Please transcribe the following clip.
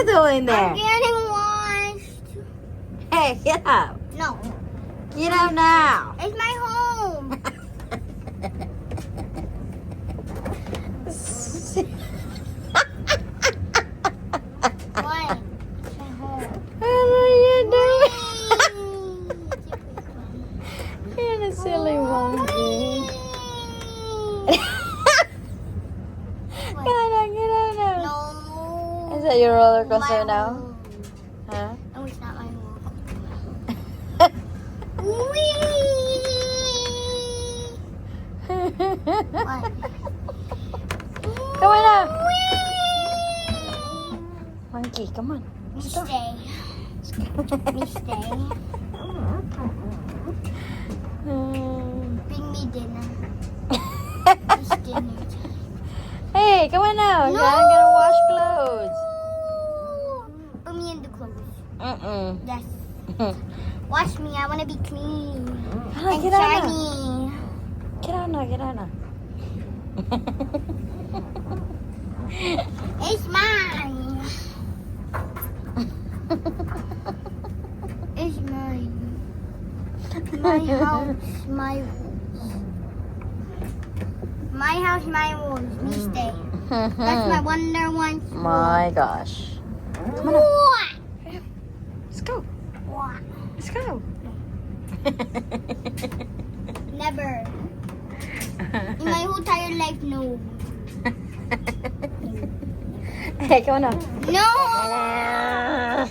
you doing there? I'm getting washed. Hey, get up. No, Get up now. it's my home. What? It's my home. What are you doing? Whee! You're a silly monkey. Get up now. No. Is that your roller coaster My now? home. Huh? No, it's not my home. What? Come on now. Monkey, come on. Me stay. Me stay. Bring me dinner. It's dinner time. Hey, come on now. No. I'm gonna wash clothes. Put me in the clothes. Mm-mm. Yes. Wash me. I want to be clean Hala, and get out now. shiny. Get out now, get out now. It's mine. It's mine. My house, my rules. My house, my rules. Me stay. That's my Wonder One's rule. My gosh. Come on now. What? Let's go. What? Let's go. Never. In my whole entire life, no. Hey, come on now. No!